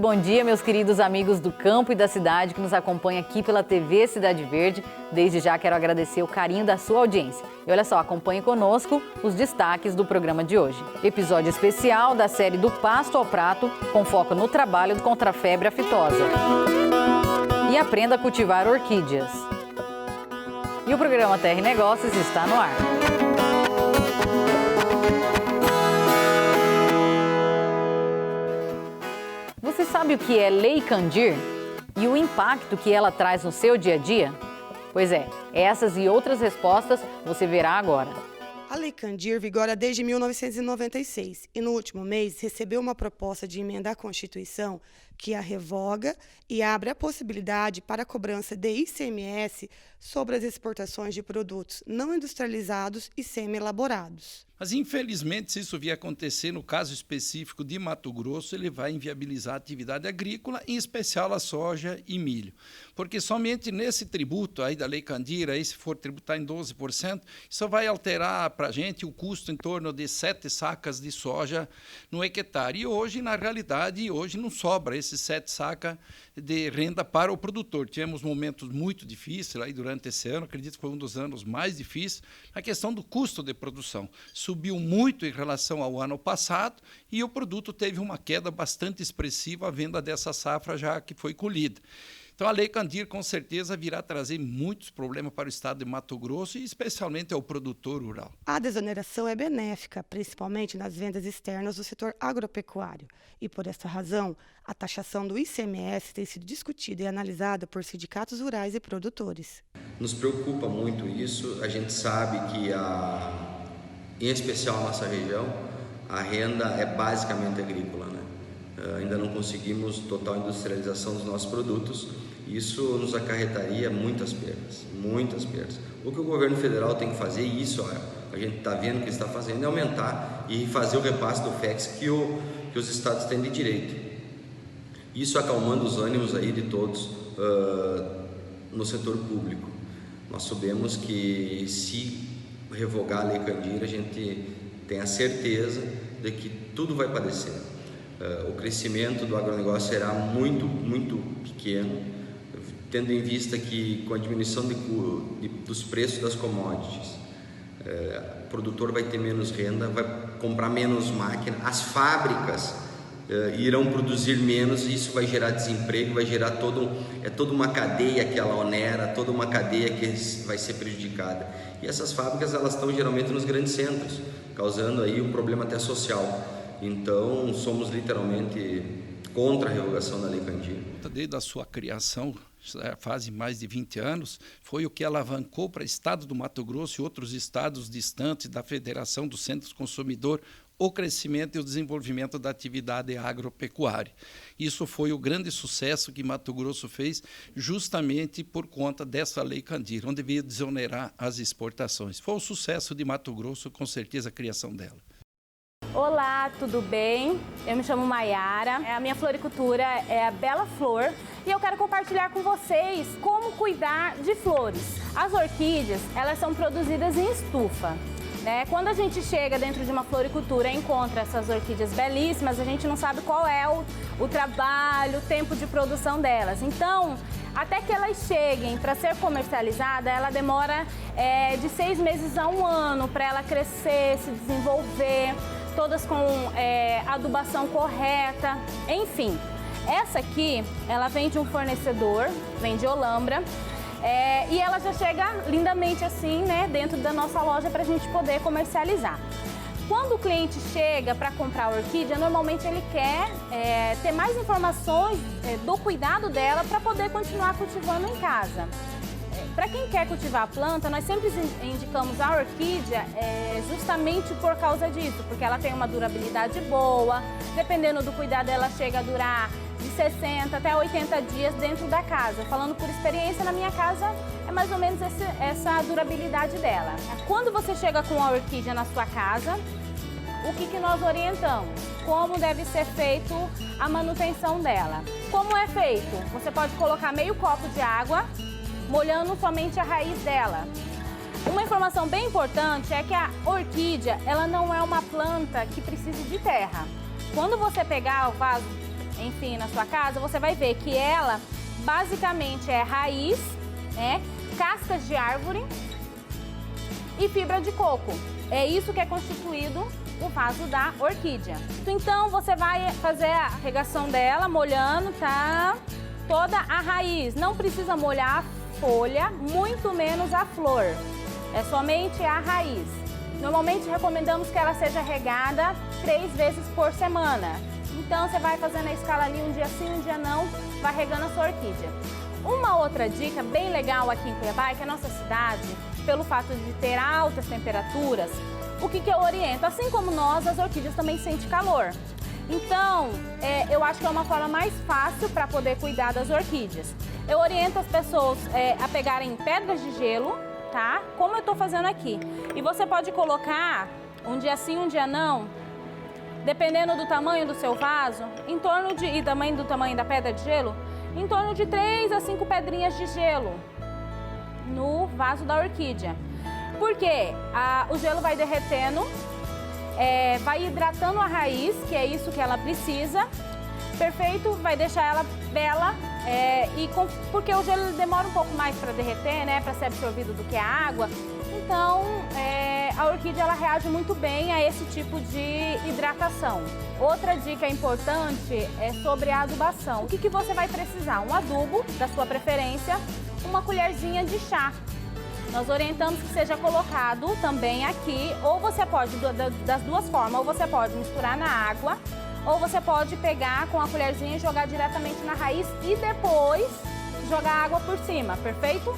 bom dia, meus queridos amigos do campo e da cidade que nos acompanham aqui pela TV Cidade Verde. Desde já quero agradecer o carinho da sua audiência. E olha só, acompanhe conosco os destaques do programa de hoje. Episódio especial da série Do Pasto ao Prato, com foco no trabalho contra a febre aftosa. E aprenda a cultivar orquídeas. E o programa Terra e Negócios está no ar. Você sabe o que é Lei Candir e o impacto que ela traz no seu dia a dia? Pois é, essas e outras respostas você verá agora. A Lei Candir vigora desde 1996 e no último mês recebeu uma proposta de emenda à Constituição que a revoga e abre a possibilidade para a cobrança de ICMS sobre as exportações de produtos não industrializados e semi-elaborados. Mas, infelizmente, se isso vier acontecer no caso específico de Mato Grosso, ele vai inviabilizar a atividade agrícola, em especial a soja e milho. Porque somente nesse tributo aí da Lei Candir, aí se for tributar em 12%, isso vai alterar para a gente o custo em torno de 7 sacas de soja no hectare. E hoje, na realidade, não sobra esses 7 sacas de renda para o produtor. Tivemos momentos muito difíceis aí durante esse ano, acredito que foi um dos anos mais difíceis, na questão do custo de produção. Subiu muito em relação ao ano passado e o produto teve uma queda bastante expressiva, a venda dessa safra já que foi colhida. Então, a Lei Candir, com certeza, virá trazer muitos problemas para o estado de Mato Grosso e especialmente ao produtor rural. A desoneração é benéfica, principalmente nas vendas externas do setor agropecuário. E, por essa razão, a taxação do ICMS tem sido discutida e analisada por sindicatos rurais e produtores. Nos preocupa muito isso. A gente sabe que, em especial a nossa região, a renda é basicamente agrícola, né? Ainda não conseguimos total industrialização dos nossos produtos. Isso nos acarretaria muitas perdas, muitas perdas. O que o governo federal tem que fazer, e isso a gente está vendo que está fazendo, é aumentar e fazer o repasse do FEX que os estados têm de direito. Isso acalmando os ânimos aí de todos no setor público. Nós sabemos que se revogar a Lei Candir, a gente tem a certeza de que tudo vai padecer. O crescimento do agronegócio será muito, muito pequeno, tendo em vista que com a diminuição dos preços das commodities, o produtor vai ter menos renda, vai comprar menos máquina, as fábricas irão produzir menos e isso vai gerar desemprego, vai gerar toda uma cadeia que ela onera, toda uma cadeia que vai ser prejudicada. E essas fábricas elas estão geralmente nos grandes centros, causando aí um problema até social. Então, somos literalmente contra a revogação da Lei Candir. Desde a sua criação, faz mais de 20 anos, foi o que alavancou para o estado do Mato Grosso e outros estados distantes da Federação dos Centros Consumidor o crescimento e o desenvolvimento da atividade agropecuária. Isso foi o grande sucesso que Mato Grosso fez justamente por conta dessa Lei Candir, onde veio desonerar as exportações. Foi o sucesso de Mato Grosso, com certeza, a criação dela. Olá, tudo bem? Eu me chamo Maiara, a minha floricultura é a Bela Flor e eu quero compartilhar com vocês como cuidar de flores. As orquídeas, elas são produzidas em estufa, né? Quando a gente chega dentro de uma floricultura e encontra essas orquídeas belíssimas, a gente não sabe qual é o trabalho, o tempo de produção delas. Então, até que elas cheguem para ser comercializada, ela demora de 6 meses a 1 ano para ela crescer, se desenvolver, todas com adubação correta, enfim. Essa aqui, ela vem de um fornecedor, vem de Olambra, e ela já chega lindamente assim, né, dentro da nossa loja para a gente poder comercializar. Quando o cliente chega para comprar a orquídea, normalmente ele quer ter mais informações do cuidado dela para poder continuar cultivando em casa. Para quem quer cultivar a planta, nós sempre indicamos a orquídea justamente por causa disso, porque ela tem uma durabilidade boa, dependendo do cuidado ela chega a durar de 60 até 80 dias dentro da casa. Falando por experiência, na minha casa é mais ou menos essa durabilidade dela. Quando você chega com a orquídea na sua casa, o que nós orientamos? Como deve ser feito a manutenção dela. Como é feito? Você pode colocar meio copo de água, molhando somente a raiz dela. Uma informação bem importante é que a orquídea, ela não é uma planta que precise de terra. Quando você pegar o vaso enfim, na sua casa, você vai ver que ela basicamente é raiz, né, cascas de árvore e fibra de coco. É isso que é constituído o vaso da orquídea. Então você vai fazer a regação dela molhando, tá? Toda a raiz. Não precisa molhar a folha, muito menos a flor. É somente a raiz. Normalmente recomendamos que ela seja regada 3 vezes por semana. Então você vai fazendo a escala ali, um dia sim, um dia não, vai regando a sua orquídea. Uma outra dica bem legal aqui em Cuiabá é que a nossa cidade, pelo fato de ter altas temperaturas, o que eu oriento? Assim como nós, as orquídeas também sentem calor. Então, eu acho que é uma forma mais fácil para poder cuidar das orquídeas. Eu oriento as pessoas a pegarem pedras de gelo, tá? Como eu estou fazendo aqui. E você pode colocar um dia sim, um dia não, dependendo do tamanho do seu vaso, em torno de, e também do tamanho da pedra de gelo, em torno de 3 a 5 pedrinhas de gelo no vaso da orquídea. Porque o gelo vai derretendo, vai hidratando a raiz, que é isso que ela precisa, perfeito, vai deixar ela bela, porque o gelo demora um pouco mais para derreter, né, para ser absorvido do que a água. Então, a orquídea ela reage muito bem a esse tipo de hidratação. Outra dica importante é sobre a adubação. O que você vai precisar? Um adubo da sua preferência, uma colherzinha de chá. Nós orientamos que seja colocado também aqui, ou você pode, das duas formas, ou você pode misturar na água, ou você pode pegar com a colherzinha e jogar diretamente na raiz e depois jogar água por cima, perfeito?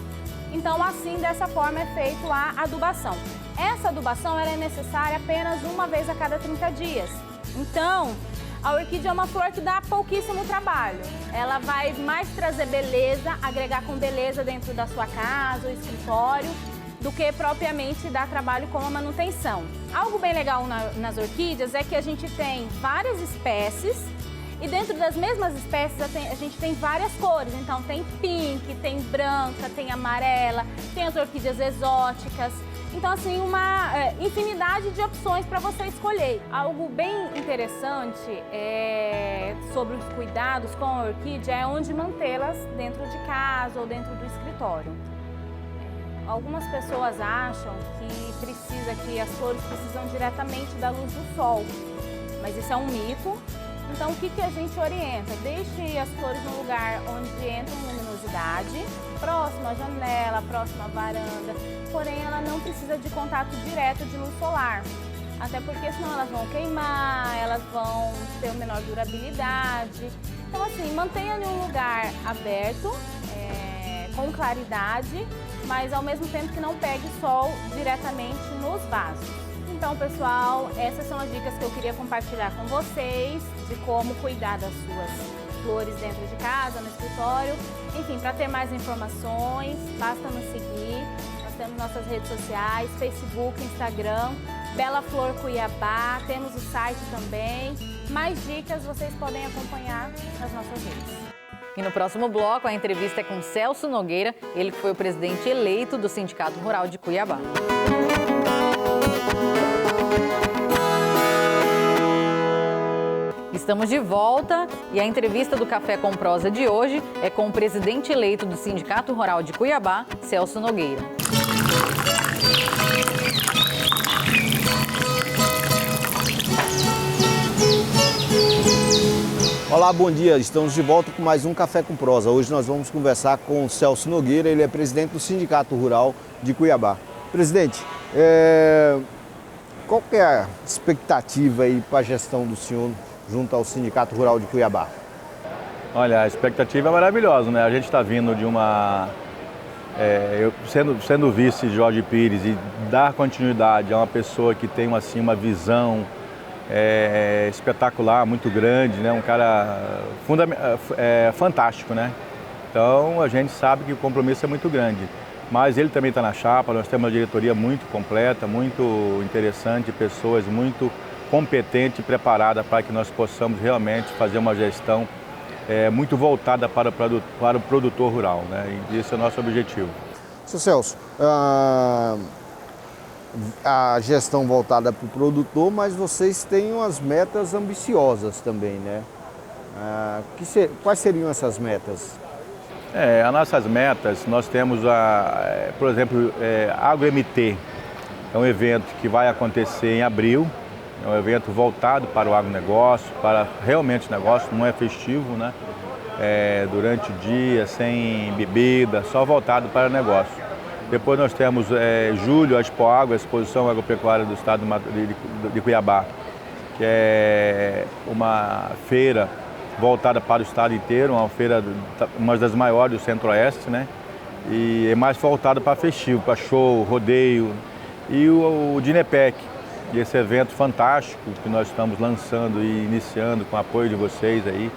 Então, assim, dessa forma é feito a adubação. Essa adubação ela é necessária apenas uma vez a cada 30 dias. Então, a orquídea é uma flor que dá pouquíssimo trabalho. Ela vai mais trazer beleza, agregar com beleza dentro da sua casa ou escritório, do que propriamente dar trabalho com a manutenção. Algo bem legal nas orquídeas é que a gente tem várias espécies e dentro das mesmas espécies a gente tem várias cores. Então tem pink, tem branca, tem amarela, tem as orquídeas exóticas. Então, assim, uma infinidade de opções para você escolher. Algo bem interessante sobre os cuidados com a orquídea é onde mantê-las dentro de casa ou dentro do escritório. Algumas pessoas acham que as flores precisam diretamente da luz do sol, mas isso é um mito. Então, o que a gente orienta? Deixe as flores num lugar onde entra luminosidade, próximo à janela, próximo à varanda, porém ela não precisa de contato direto de luz solar, até porque senão elas vão queimar, elas vão ter menor durabilidade. Então, assim, mantenha em um lugar aberto, com claridade, mas ao mesmo tempo que não pegue sol diretamente nos vasos. Então, pessoal, essas são as dicas que eu queria compartilhar com vocês de como cuidar das suas flores dentro de casa, no escritório. Enfim, para ter mais informações, basta nos seguir. Nós temos nossas redes sociais, Facebook, Instagram, Bela Flor Cuiabá, temos o site também. Mais dicas vocês podem acompanhar nas nossas redes. E no próximo bloco, a entrevista é com Celso Nogueira, ele que foi o presidente eleito do Sindicato Rural de Cuiabá. Estamos de volta e a entrevista do Café com Prosa de hoje é com o presidente eleito do Sindicato Rural de Cuiabá, Celso Nogueira. Olá, bom dia. Estamos de volta com mais um Café com Prosa. Hoje nós vamos conversar com o Celso Nogueira, ele é presidente do Sindicato Rural de Cuiabá. Presidente, qual que é a expectativa aí para a gestão do senhor junto ao Sindicato Rural de Cuiabá? Olha, a expectativa é maravilhosa, né? A gente está vindo de uma... eu sendo vice de Jorge Pires e dar continuidade a uma pessoa que tem assim, uma visão espetacular, muito grande, né? Um cara fantástico, né? Então a gente sabe que o compromisso é muito grande. Mas ele também está na chapa, nós temos uma diretoria muito completa, muito interessante, pessoas muito competentes e preparadas para que nós possamos realmente fazer uma gestão muito voltada para o produtor rural, né? E esse é o nosso objetivo. Seu Celso, a gestão voltada para o produtor, mas vocês têm umas metas ambiciosas também, né? Quais seriam essas metas? As nossas metas, nós temos, por exemplo, AgroMT, é um evento que vai acontecer em abril, é um evento voltado para o agronegócio, para realmente negócio, não é festivo, né? Durante o dia, sem bebida, só voltado para negócio. Depois nós temos julho, a Expo Agro, a Exposição Agropecuária do Estado de Cuiabá, que é uma feira voltada para o estado inteiro, uma feira, uma das maiores do Centro-Oeste, né? E é mais voltada para festivo, para show, rodeio. E o Dinepec, esse evento fantástico que nós estamos lançando e iniciando com o apoio de vocês aí.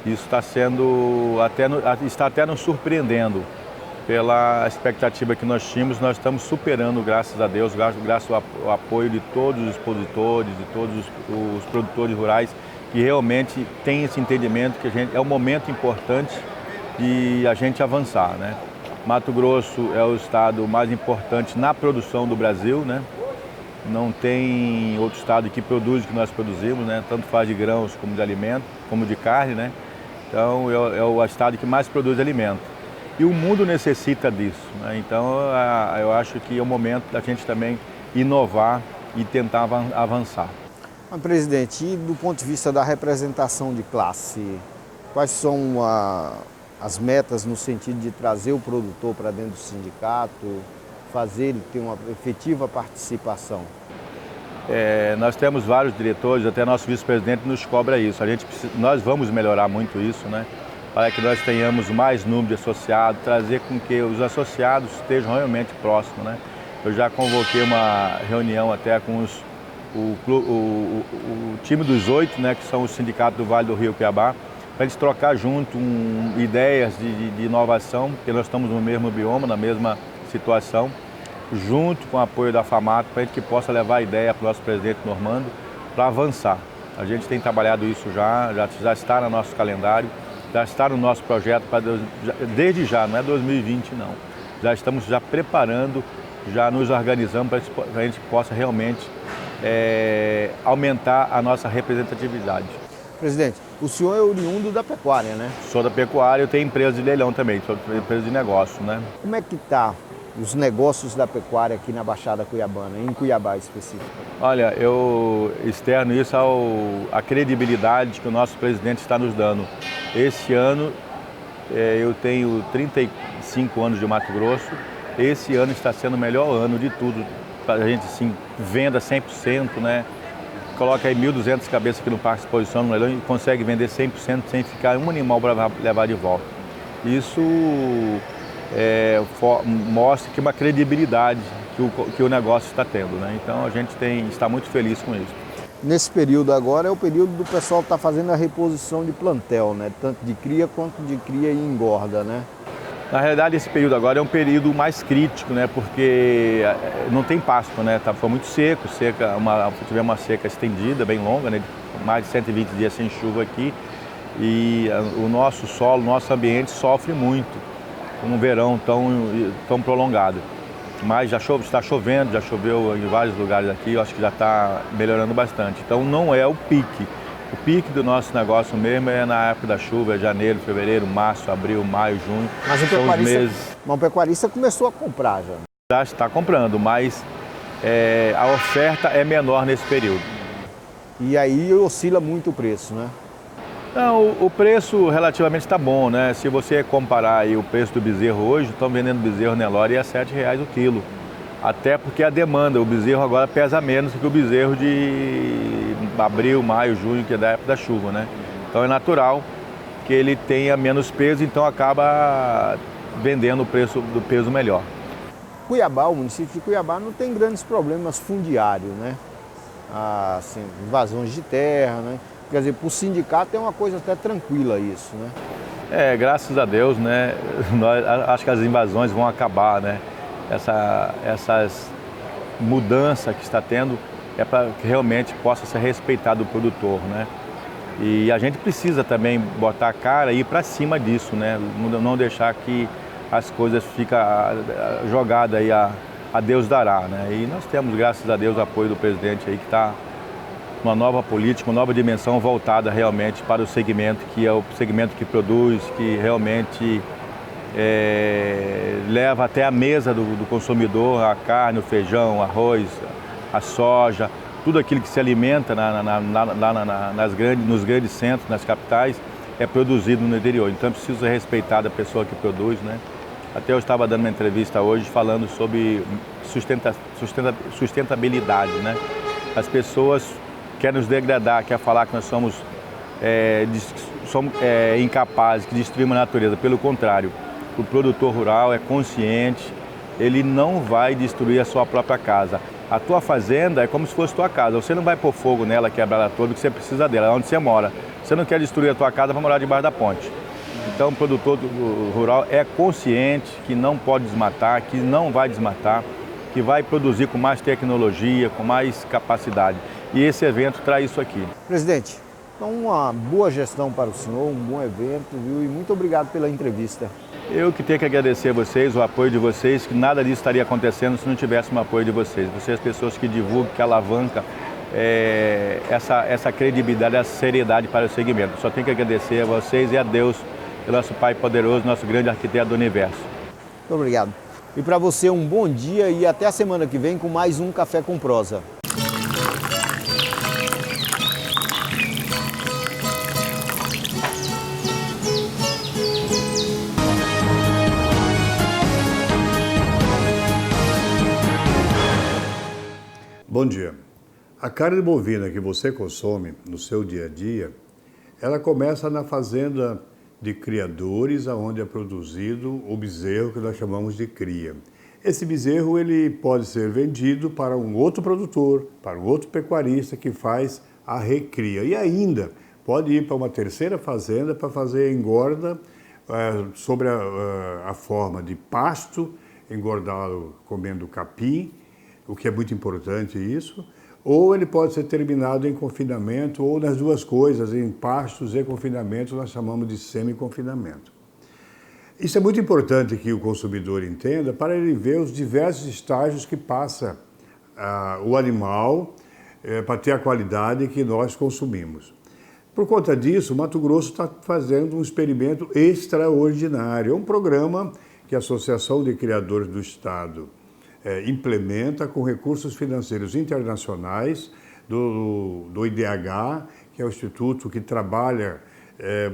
Isso está até nos surpreendendo pela expectativa que nós tínhamos. Nós estamos superando, graças a Deus, graças ao apoio de todos os expositores, de todos os produtores rurais, que realmente tem esse entendimento que é um momento importante de a gente avançar, né? Mato Grosso é o estado mais importante na produção do Brasil, né? Não tem outro estado que produz o que nós produzimos, né? Tanto faz de grãos como de alimento, como de carne, né? Então é o estado que mais produz alimento. E o mundo necessita disso, né? Então eu acho que é o momento da gente também inovar e tentar avançar. Mas, presidente, e do ponto de vista da representação de classe, quais são as metas no sentido de trazer o produtor para dentro do sindicato, fazer ele ter uma efetiva participação? Nós temos vários diretores, até nosso vice-presidente nos cobra isso. Nós vamos melhorar muito isso, né? Para que nós tenhamos mais número de associados, trazer com que os associados estejam realmente próximos, né? Eu já convoquei uma reunião até com o time dos 8, né, que são os sindicatos do Vale do Rio Cuiabá, para a gente trocar junto ideias de inovação, porque nós estamos no mesmo bioma, na mesma situação, junto com o apoio da FAMAT, para a gente que possa levar a ideia para o nosso presidente Normando, para avançar. A gente tem trabalhado isso já está no nosso calendário, já está no nosso projeto, desde já, não é 2020 não. Já estamos preparando, já nos organizamos para que a gente possa realmente aumentar a nossa representatividade. Presidente, o senhor é oriundo da pecuária, né? Sou da pecuária, eu tenho empresa de leilão também, sou empresa de negócio, né? Como é que está os negócios da pecuária aqui na Baixada Cuiabana, em Cuiabá específico? Olha, eu externo isso à credibilidade que o nosso presidente está nos dando. Esse ano, eu tenho 35 anos de Mato Grosso, esse ano está sendo o melhor ano de tudo. A gente, assim, venda 100%, né? Coloca aí 1.200 cabeças aqui no Parque de Exposição, no leilão, e consegue vender 100% sem ficar um animal para levar de volta. Isso mostra que uma credibilidade que o negócio está tendo, né? Então a gente está muito feliz com isso. Nesse período agora é o período do pessoal estar fazendo a reposição de plantel, né? Tanto de cria quanto de cria e engorda, né? Na realidade, esse período agora é um período mais crítico, né? Porque não tem pasto, né? Foi muito seco, tivemos uma seca estendida, bem longa, né? Mais de 120 dias sem chuva aqui. E o nosso solo, o nosso ambiente sofre muito com um verão tão prolongado. Mas está chovendo, já choveu em vários lugares aqui, eu acho que já está melhorando bastante. Então não é o pique. O pique do nosso negócio mesmo é na época da chuva, janeiro, fevereiro, março, abril, maio, junho. Mas o pecuarista começou a comprar já. Já está comprando, mas a oferta é menor nesse período. E aí oscila muito o preço, né? Não, o preço relativamente está bom, né? Se você comparar aí o preço do bezerro hoje, estão vendendo bezerro Nelore a R$ 7,00 o quilo. Até porque a demanda, o bezerro agora pesa menos que o bezerro de abril, maio, junho, que é da época da chuva, né? Então é natural que ele tenha menos peso, então acaba vendendo o preço do peso melhor. Cuiabá, o município de Cuiabá não tem grandes problemas fundiários, né? Assim, invasões de terra, né? Quer dizer, para o sindicato é uma coisa até tranquila isso, né? Graças a Deus, né? Acho que as invasões vão acabar, né? Essas mudanças que está tendo é para que realmente possa ser respeitado o produtor, né? E a gente precisa também botar a cara e ir para cima disso, né? Não deixar que as coisas fiquem jogadas aí a Deus dará, né? E nós temos, graças a Deus, o apoio do presidente aí que está uma nova política, uma nova dimensão voltada realmente para o segmento, que é o segmento que produz, que realmente leva até a mesa do consumidor a carne, o feijão, o arroz, a soja, tudo aquilo que se alimenta nos grandes centros, nas capitais, é produzido no interior. Então é preciso respeitar a pessoa que produz, né? Até eu estava dando uma entrevista hoje falando sobre sustentabilidade, né? As pessoas querem nos degradar, querem falar que nós somos incapazes, que destruímos a natureza. Pelo contrário, o produtor rural é consciente, ele não vai destruir a sua própria casa. A tua fazenda é como se fosse tua casa. Você não vai pôr fogo nela, quebrar ela toda, porque você precisa dela, é onde você mora. Você não quer destruir a tua casa para morar debaixo da ponte. Então o produtor rural é consciente que não pode desmatar, que não vai desmatar, que vai produzir com mais tecnologia, com mais capacidade. E esse evento traz isso aqui. Presidente, então uma boa gestão para o senhor, um bom evento, viu? E muito obrigado pela entrevista. Eu que tenho que agradecer a vocês, o apoio de vocês, que nada disso estaria acontecendo se não tivesse o apoio de vocês. Vocês, as pessoas que divulgam, que alavancam essa credibilidade, essa seriedade para o segmento. Só tenho que agradecer a vocês e a Deus, o nosso Pai poderoso, nosso grande arquiteto do universo. Muito obrigado. E para você um bom dia e até a semana que vem com mais um Café com Prosa. Bom dia. A carne bovina que você consome no seu dia a dia, ela começa na fazenda de criadores, onde é produzido o bezerro que nós chamamos de cria. Esse bezerro ele pode ser vendido para um outro produtor, para um outro pecuarista que faz a recria. E ainda pode ir para uma terceira fazenda para fazer a engorda sobre a forma de pasto, engordá-lo comendo capim, o que é muito importante isso, ou ele pode ser terminado em confinamento, ou nas duas coisas, em pastos e confinamento, nós chamamos de semi-confinamento. Isso é muito importante que o consumidor entenda para ele ver os diversos estágios que passa o animal para ter a qualidade que nós consumimos. Por conta disso, o Mato Grosso está fazendo um experimento extraordinário. É um programa que a Associação de Criadores do Estado implementa com recursos financeiros internacionais do IDH, que é o instituto que trabalha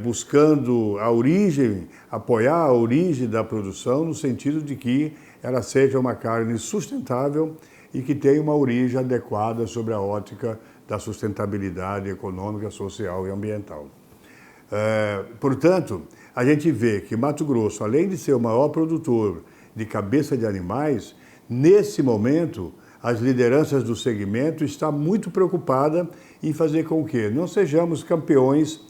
buscando a origem, apoiar a origem da produção, no sentido de que ela seja uma carne sustentável e que tenha uma origem adequada sobre a ótica da sustentabilidade econômica, social e ambiental. Portanto, a gente vê que Mato Grosso, além de ser o maior produtor de cabeça de animais, nesse momento, as lideranças do segmento estão muito preocupadas em fazer com que não sejamos campeões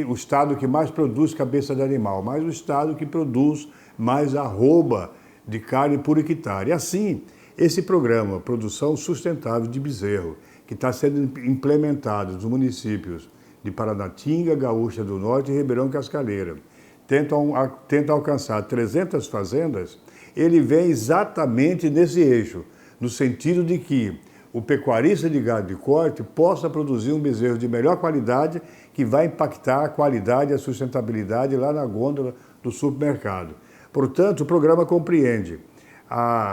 o estado que mais produz cabeça de animal, mas o estado que produz mais arroba de carne por hectare. E assim, esse programa, Produção Sustentável de Bezerro, que está sendo implementado nos municípios de Paranatinga, Gaúcha do Norte e Ribeirão Cascaleira, tenta alcançar 300 fazendas, ele vem exatamente nesse eixo, no sentido de que o pecuarista de gado de corte possa produzir um bezerro de melhor qualidade que vai impactar a qualidade e a sustentabilidade lá na gôndola do supermercado. Portanto, o programa compreende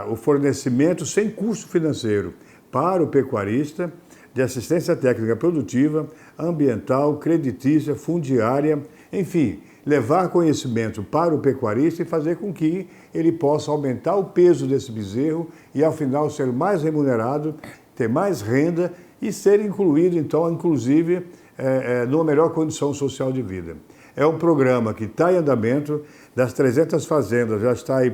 o fornecimento sem custo financeiro para o pecuarista de assistência técnica produtiva, ambiental, creditícia, fundiária, enfim, levar conhecimento para o pecuarista e fazer com que ele possa aumentar o peso desse bezerro e, ao final, ser mais remunerado, ter mais renda e ser incluído, então, inclusive, numa melhor condição social de vida. É um programa que está em andamento, das 300 fazendas, já está aí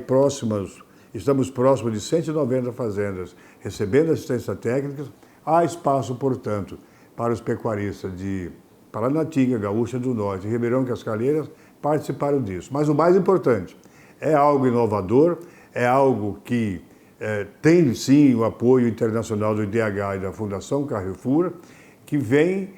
estamos próximos de 190 fazendas recebendo assistência técnica. Há espaço, portanto, para os pecuaristas de Paranatinga, Gaúcha do Norte e Ribeirão Cascalheiras participaram disso. Mas o mais importante, é algo inovador, é algo que tem sim o apoio internacional do IDH e da Fundação Carrefour, que vem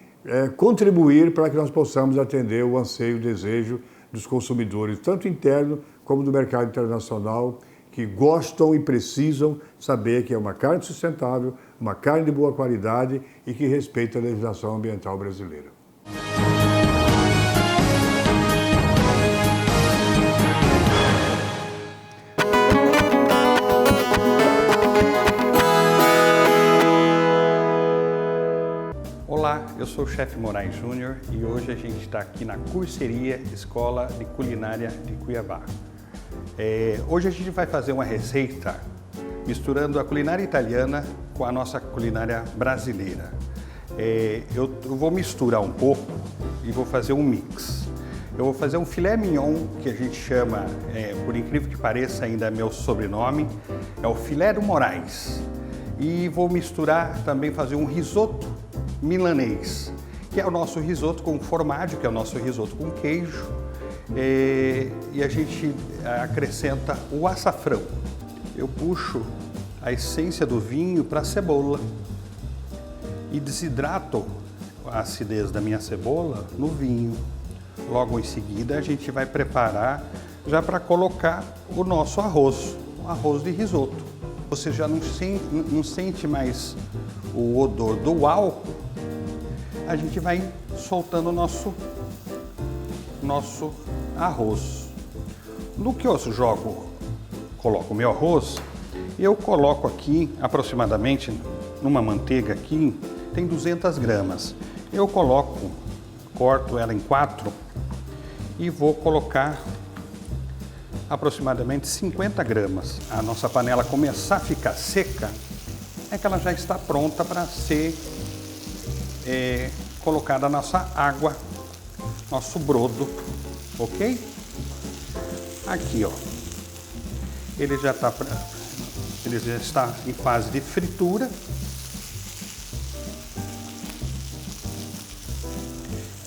contribuir para que nós possamos atender o anseio e o desejo dos consumidores, tanto interno como do mercado internacional, que gostam e precisam saber que é uma carne sustentável, uma carne de boa qualidade e que respeita a legislação ambiental brasileira. Olá, eu sou o chefe Moraes Júnior e hoje a gente está aqui na Curseria Escola de Culinária de Cuiabá. Hoje a gente vai fazer uma receita misturando a culinária italiana com a nossa culinária brasileira. Eu vou misturar um pouco e vou fazer um mix. Eu vou fazer um filé mignon, que a gente chama, por incrível que pareça, ainda é meu sobrenome, é o filé do Moraes. E vou misturar também, fazer um risoto milanês, que é o nosso risoto com formaggio, que é o nosso risoto com queijo. E a gente acrescenta o açafrão. Eu puxo a essência do vinho para a cebola e desidrato a acidez da minha cebola no vinho. Logo em seguida a gente vai preparar já para colocar o nosso arroz, um arroz de risoto. Você já não sente mais o odor do álcool, a gente vai soltando o nosso arroz. No que eu coloco o meu arroz, eu coloco aqui aproximadamente, numa manteiga aqui, tem 200 gramas. Eu corto ela em 4 e vou colocar aproximadamente 50 gramas. A nossa panela começar a ficar seca, é que ela já está pronta para ser colocada a nossa água, nosso brodo, ok? Aqui, ó, ele já está em fase de fritura.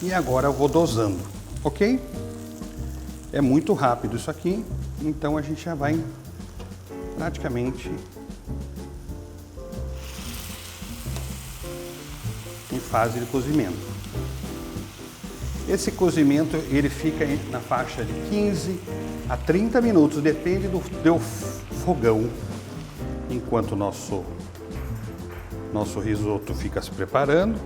E agora eu vou dosando, ok? É muito rápido isso aqui, então a gente já vai praticamente em fase de cozimento. Esse cozimento ele fica na faixa de 15 a 30 minutos, depende do fogão, enquanto o nosso risoto fica se preparando.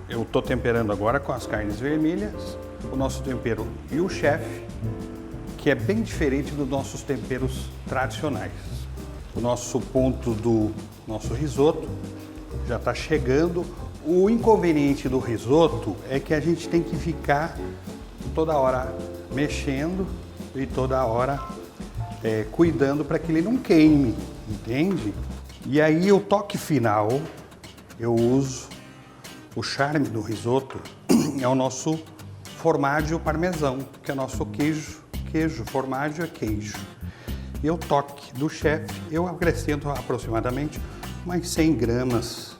Eu estou temperando agora com as carnes vermelhas, o nosso tempero e o chefe, que é bem diferente dos nossos temperos tradicionais. O nosso ponto do nosso risoto já está chegando. O inconveniente do risoto é que a gente tem que ficar toda hora mexendo e toda hora cuidando para que ele não queime, entende? E aí o toque final, eu uso o charme do risoto, é o nosso formaggio parmesão, que é o nosso queijo, formaggio é queijo. E o toque do chefe, eu acrescento aproximadamente umas 100 gramas,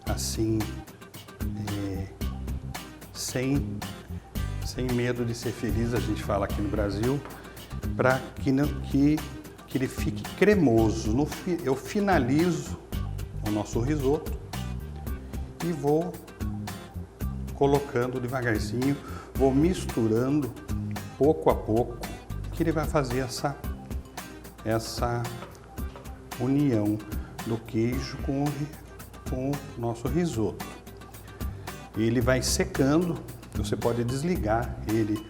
assim, sem medo de ser feliz, a gente fala aqui no Brasil, para que ele fique cremoso. Eu finalizo o nosso risoto e vou colocando devagarzinho, vou misturando pouco a pouco, que ele vai fazer essa união do queijo com o nosso risoto. Ele vai secando, você pode desligar ele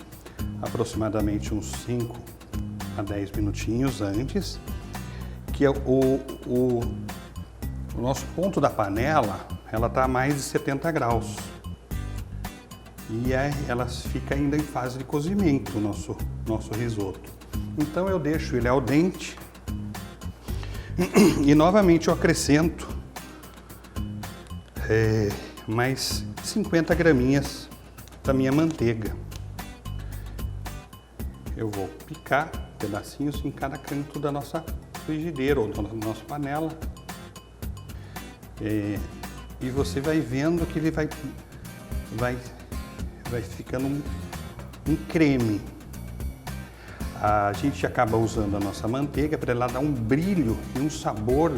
aproximadamente uns 5 a 10 minutinhos antes, que é o nosso ponto da panela, ela está a mais de 70 graus. E ela fica ainda em fase de cozimento, o nosso risoto. Então eu deixo ele al dente e novamente eu acrescento mais 50 graminhas da minha manteiga. Eu vou picar pedacinhos em cada canto da nossa frigideira ou da nossa panela. E você vai vendo que ele vai ficando um creme. A gente acaba usando a nossa manteiga para ela dar um brilho e um sabor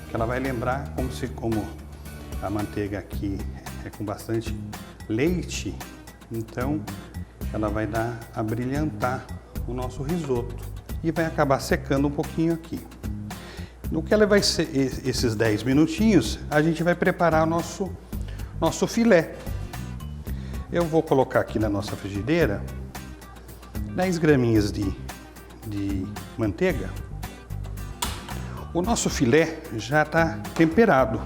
que ela vai lembrar como a manteiga aqui é com bastante leite, então ela vai brilhantar o nosso risoto e vai acabar secando um pouquinho aqui. No que ela vai ser esses 10 minutinhos, a gente vai preparar o nosso filé. Eu vou colocar aqui na nossa frigideira 10 graminhas de manteiga. O nosso filé já está temperado.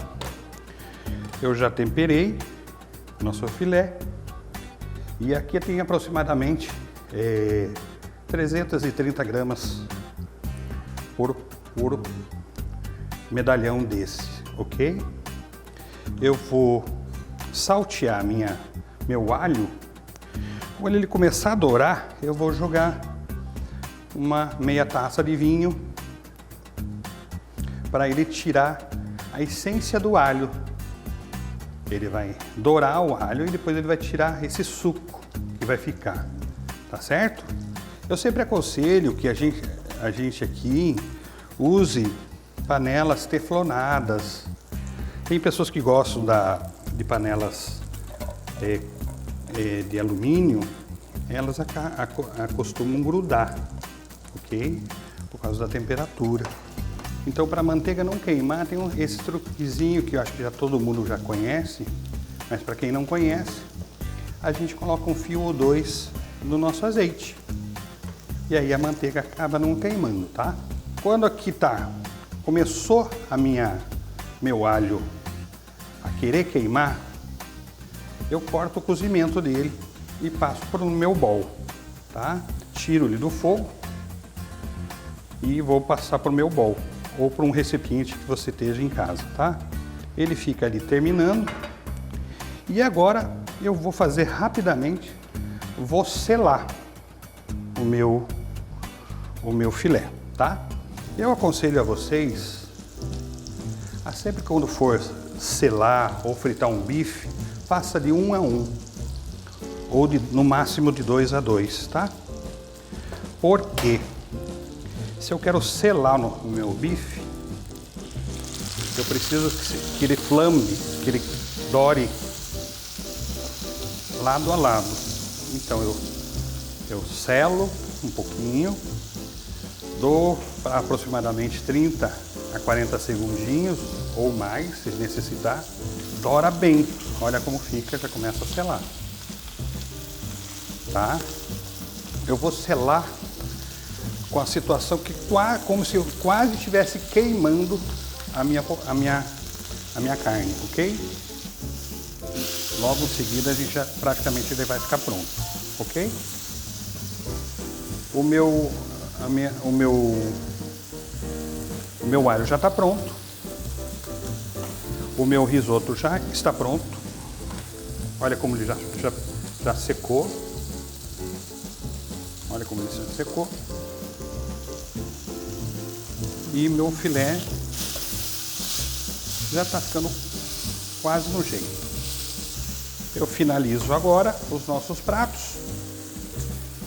Eu já temperei o nosso filé e aqui tem aproximadamente 330 gramas por medalhão desse, ok? Eu vou saltear meu alho. Quando ele começar a dourar, eu vou jogar uma meia taça de vinho para ele tirar a essência do alho. Ele vai dourar o alho e depois ele vai tirar esse suco que vai ficar, tá certo? Eu sempre aconselho que a gente aqui use panelas teflonadas. Tem pessoas que gostam de panelas de alumínio, elas acostumam grudar, ok? Por causa da temperatura. Então, para a manteiga não queimar, tem esse truquezinho que eu acho que todo mundo já conhece, mas para quem não conhece, a gente coloca um fio ou dois no nosso azeite. E aí a manteiga acaba não queimando, tá? Quando aqui começou meu alho a querer queimar, eu corto o cozimento dele e passo para o meu bowl, tá? Tiro ele do fogo e vou passar para o meu bowl ou para um recipiente que você esteja em casa, tá? Ele fica ali terminando e agora eu vou fazer rapidamente, vou selar o meu filé, tá? Eu aconselho a vocês a sempre quando for selar ou fritar um bife, faça de 1 a 1 ou no máximo de 2 a 2, tá? Porque se eu quero selar o meu bife, eu preciso que ele flambe, que ele dore lado a lado. Então eu selo um pouquinho, dou para aproximadamente 30 a 40 segundinhos ou mais, se necessitar, dora bem. Olha como fica, já começa a selar, tá? Eu vou selar com a situação que como se eu quase estivesse queimando a minha carne, ok? Logo em seguida praticamente ele vai ficar pronto, ok? O meu alho já está pronto. O meu risoto já está pronto. Olha como ele já secou. Olha como ele já secou. E meu filé já está ficando quase no jeito. Eu finalizo agora os nossos pratos.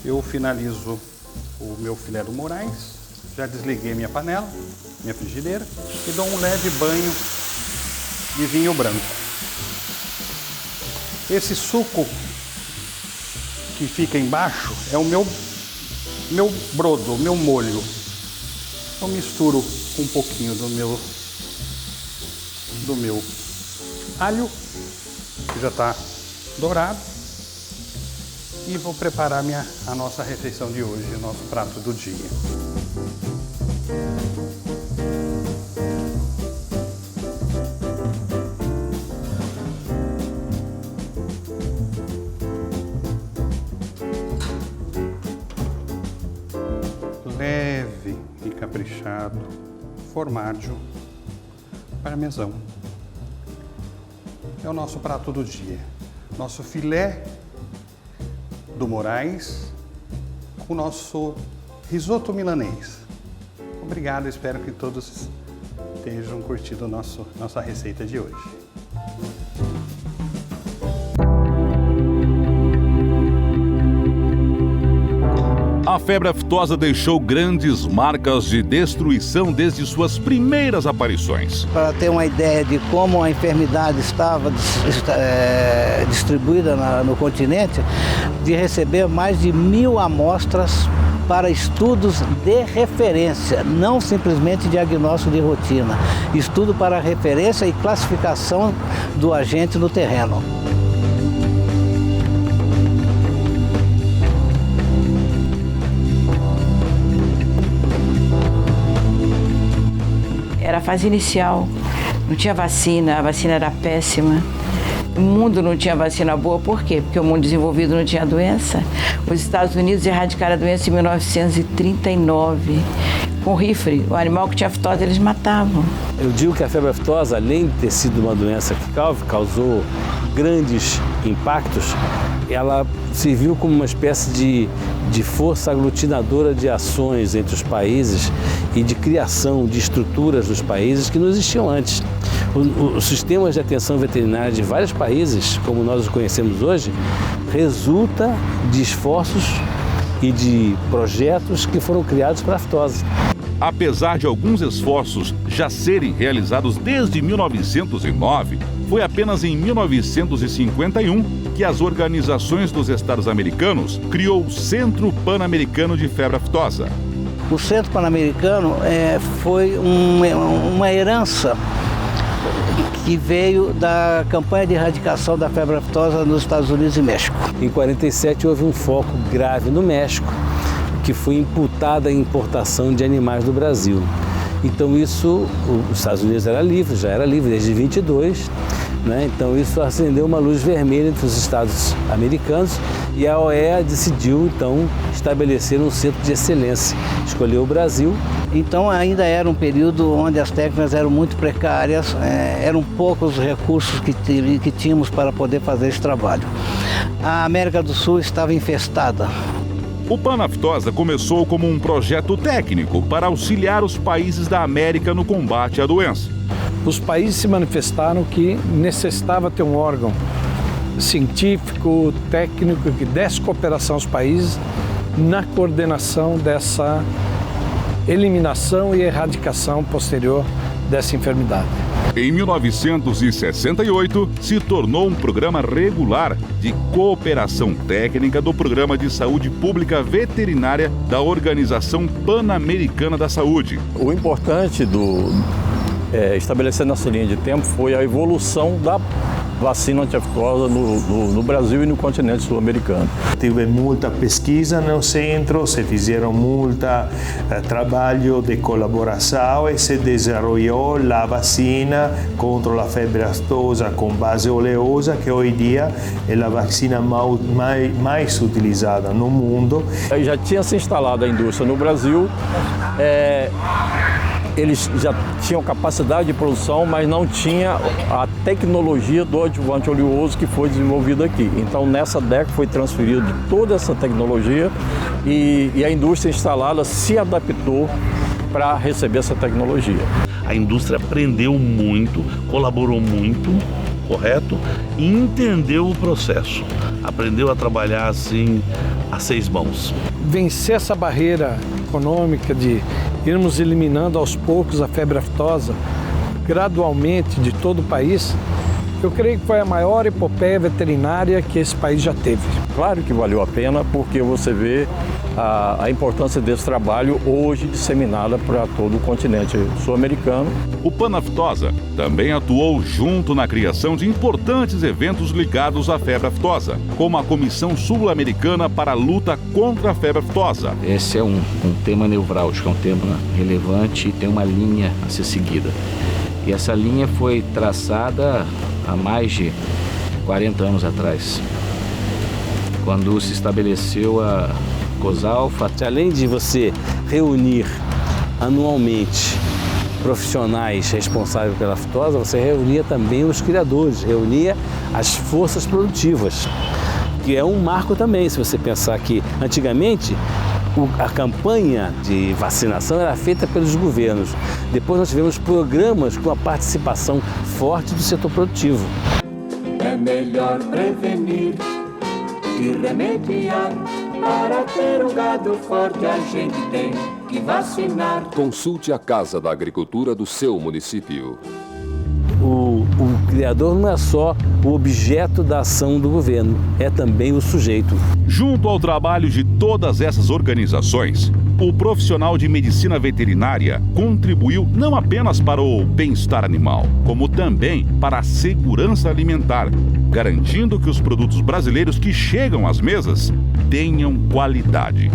Eu finalizo o meu filé do Moraes. Já desliguei minha panela, minha frigideira e dou um leve banho de vinho branco. Esse suco que fica embaixo é o meu brodo, o meu molho. Eu misturo um pouquinho do meu alho, que já está dourado, e vou preparar a nossa refeição de hoje, o nosso prato do dia. Leve e caprichado, formaggio parmesão. É o nosso prato do dia. Nosso filé do Moraes com o nosso risoto milanês. Obrigado, espero que todos tenham curtido nossa receita de hoje. A febre aftosa deixou grandes marcas de destruição desde suas primeiras aparições. Para ter uma ideia de como a enfermidade estava distribuída no continente, de receber mais de 1000 amostras para estudos de referência, não simplesmente diagnóstico de rotina. Estudo para referência e classificação do agente no terreno. Era a fase inicial, não tinha vacina, a vacina era péssima. O mundo não tinha vacina boa, por quê? Porque o mundo desenvolvido não tinha doença. Os Estados Unidos erradicaram a doença em 1939. Com rifle, o animal que tinha aftosa eles matavam. Eu digo que a febre aftosa, além de ter sido uma doença que causou grandes impactos, ela serviu como uma espécie de força aglutinadora de ações entre os países e de criação de estruturas dos países que não existiam antes. Os sistemas de atenção veterinária de vários países, como nós os conhecemos hoje, resulta de esforços e de projetos que foram criados para a aftosa. Apesar de alguns esforços já serem realizados desde 1909, foi apenas em 1951 que as organizações dos Estados Americanos criou o Centro Pan-Americano de Febre Aftosa. O Centro Pan-Americano foi uma herança que veio da campanha de erradicação da febre aftosa nos Estados Unidos e México. Em 1947 houve um foco grave no México, que foi imputada a importação de animais do Brasil. Então isso, os Estados Unidos já era livre desde 22, né? Então isso acendeu uma luz vermelha entre os Estados americanos e a OEA decidiu então estabelecer um centro de excelência, escolheu o Brasil. Então ainda era um período onde as técnicas eram muito precárias, eram poucos os recursos que tínhamos para poder fazer esse trabalho. A América do Sul estava infestada. O Pan-Aftosa começou como um projeto técnico para auxiliar os países da América no combate à doença. Os países se manifestaram que necessitava ter um órgão científico, técnico, que desse cooperação aos países na coordenação dessa eliminação e erradicação posterior dessa enfermidade. Em 1968, se tornou um programa regular de cooperação técnica do Programa de Saúde Pública Veterinária da Organização Pan-Americana da Saúde. O importante estabelecer nessa linha de tempo foi a evolução da vacina anti-aftosa no Brasil e no continente sul-americano. Tive muita pesquisa no centro, se fizeram muito trabalho de colaboração e se desenvolveu a vacina contra a febre aftosa com base oleosa, que hoje em dia é a vacina mais utilizada no mundo. Já tinha se instalado a indústria no Brasil. Eles já tinham capacidade de produção, mas não tinha a tecnologia do adjuvante oleoso que foi desenvolvido aqui. Então, nessa década foi transferido toda essa tecnologia e a indústria instalada se adaptou para receber essa tecnologia. A indústria aprendeu muito, colaborou muito, correto? E entendeu o processo. Aprendeu a trabalhar assim a 6 mãos. Vencer essa barreira econômica de irmos eliminando aos poucos a febre aftosa, gradualmente de todo o país, eu creio que foi a maior epopeia veterinária que esse país já teve. Claro que valeu a pena, porque você vê a importância desse trabalho hoje disseminada para todo o continente sul-americano. O Pan-Aftosa também atuou junto na criação de importantes eventos ligados à febre aftosa, como a Comissão Sul-Americana para a Luta contra a Febre Aftosa. Esse é um tema nevrálgico, é um tema relevante e tem uma linha a ser seguida. E essa linha foi traçada há mais de 40 anos atrás, quando se estabeleceu a COSALFA. Além de você reunir anualmente profissionais responsáveis pela aftosa, você reunia também os criadores, reunia as forças produtivas, que é um marco também, se você pensar que antigamente a campanha de vacinação era feita pelos governos. Depois nós tivemos programas com a participação forte do setor produtivo. É melhor prevenir que remediar. Para ter um gado forte a gente tem que vacinar. Consulte a Casa da Agricultura do seu município. O criador não é só o objeto da ação do governo, é também o sujeito. Junto ao trabalho de todas essas organizações, o profissional de medicina veterinária contribuiu não apenas para o bem-estar animal, como também para a segurança alimentar, garantindo que os produtos brasileiros que chegam às mesas tenham qualidade.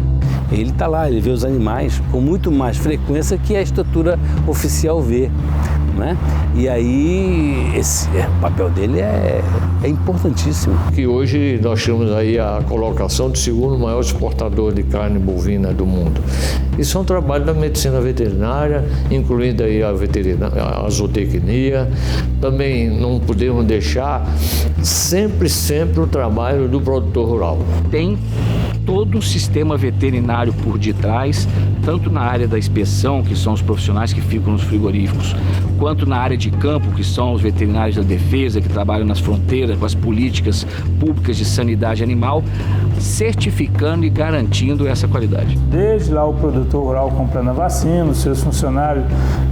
Ele está lá, ele vê os animais com muito mais frequência que a estrutura oficial vê, né? E aí o papel dele é importantíssimo. Que hoje nós temos aí a colocação de segundo maior exportador de carne bovina do mundo. Isso é um trabalho da medicina veterinária, incluindo aí a zootecnia. Também não podemos deixar sempre o trabalho do produtor rural. Tem todo o sistema veterinário por detrás, tanto na área da inspeção, que são os profissionais que ficam nos frigoríficos, quanto na área de campo, que são os veterinários da defesa, que trabalham nas fronteiras com as políticas públicas de sanidade animal, certificando e garantindo essa qualidade. Desde lá o produtor rural comprando a vacina, os seus funcionários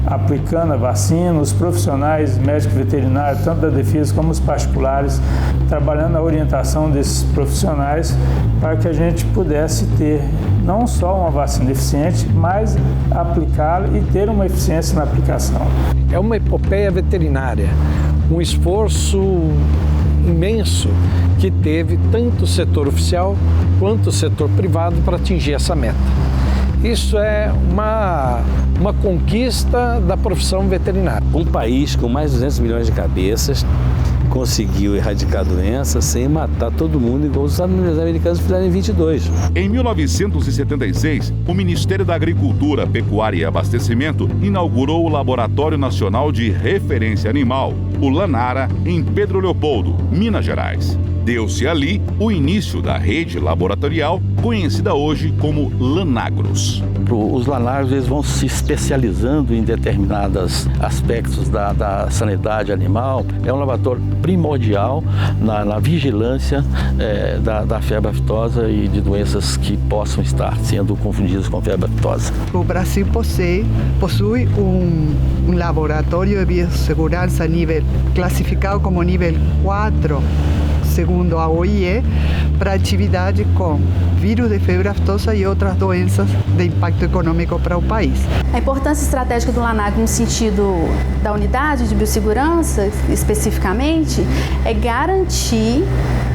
aplicando a vacina, os profissionais médicos veterinários, tanto da defesa como os particulares, trabalhando na orientação desses profissionais para que a gente pudesse ter não só uma vacina eficiente, mas aplicá-la e ter uma eficiência na aplicação. É uma epopeia veterinária, um esforço imenso que teve tanto o setor oficial quanto o setor privado para atingir essa meta. Isso é uma conquista da profissão veterinária. Um país com mais de 200 milhões de cabeças conseguiu erradicar a doença sem matar todo mundo, igual os americanos fizeram em 22. Em 1976, o Ministério da Agricultura, Pecuária e Abastecimento inaugurou o Laboratório Nacional de Referência Animal, o LANARA, em Pedro Leopoldo, Minas Gerais. Deu-se ali o início da rede laboratorial, conhecida hoje como Lanagros. Os Lanagros eles vão se especializando em determinados aspectos da sanidade animal. É um laboratório primordial na vigilância da febre aftosa e de doenças que possam estar sendo confundidas com febre aftosa. O Brasil possui um laboratório de biossegurança classificado como nível 4, segundo a OIE, para atividade com vírus de febre aftosa e outras doenças de impacto econômico para o país. A importância estratégica do LANAG no sentido da unidade de biossegurança, especificamente, é garantir,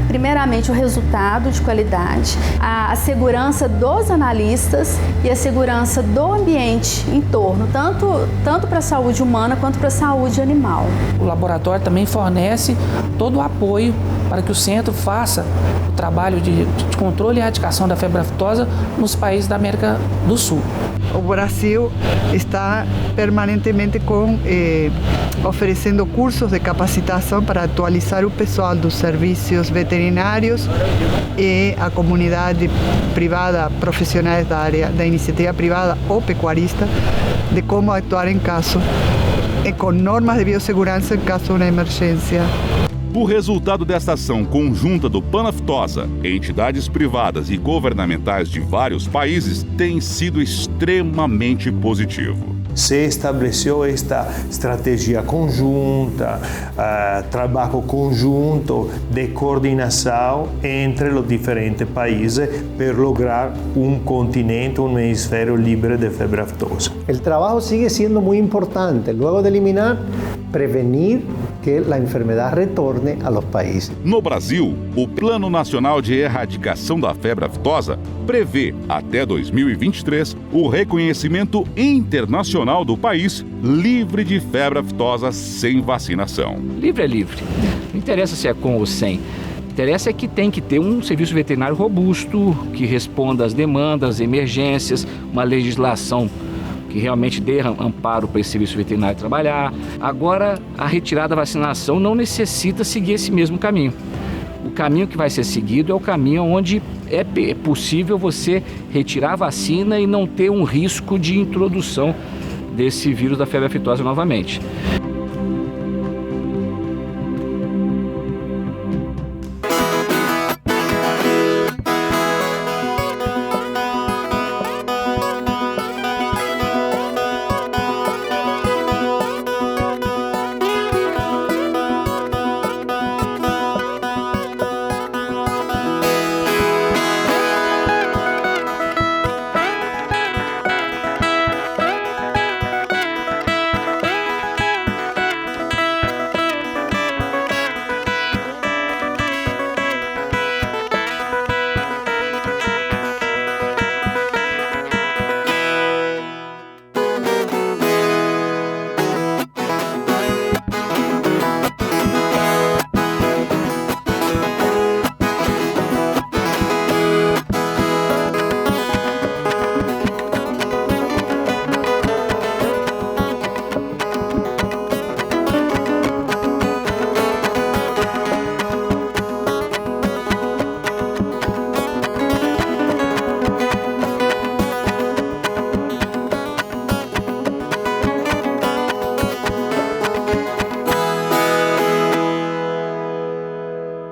primeiramente, o resultado de qualidade, a segurança dos analistas e a segurança do ambiente em torno, tanto para a saúde humana quanto para a saúde animal. O laboratório também fornece todo o apoio para que o centro faça o trabalho de controle e erradicação da febre aftosa nos países da América do Sul. O Brasil está permanentemente oferecendo cursos de capacitação para atualizar o pessoal dos serviços veterinários e a comunidade privada, profissionais da área da iniciativa privada ou pecuarista, de como atuar em caso, com normas de biossegurança em caso de uma emergência. O resultado desta ação conjunta do Panaftosa, entidades privadas e governamentais de vários países, tem sido extremamente positivo. Se estabeleceu esta estratégia conjunta, trabalho conjunto de coordenação entre os diferentes países para lograr um continente, um hemisfério livre de febre aftosa. O trabalho sigue sendo muito importante, luego de eliminar, prevenir que a enfermidade retorne a los países. No Brasil, o Plano Nacional de Erradicação da Febre Aftosa prevê, até 2023, o reconhecimento internacional do país livre de febre aftosa sem vacinação. Livre é livre. Não interessa se é com ou sem. Interessa é que tem que ter um serviço veterinário robusto, que responda às demandas, emergências, uma legislação que realmente dê amparo para esse serviço veterinário trabalhar. Agora, a retirada da vacinação não necessita seguir esse mesmo caminho. O caminho que vai ser seguido é o caminho onde é possível você retirar a vacina e não ter um risco de introdução desse vírus da febre aftosa novamente.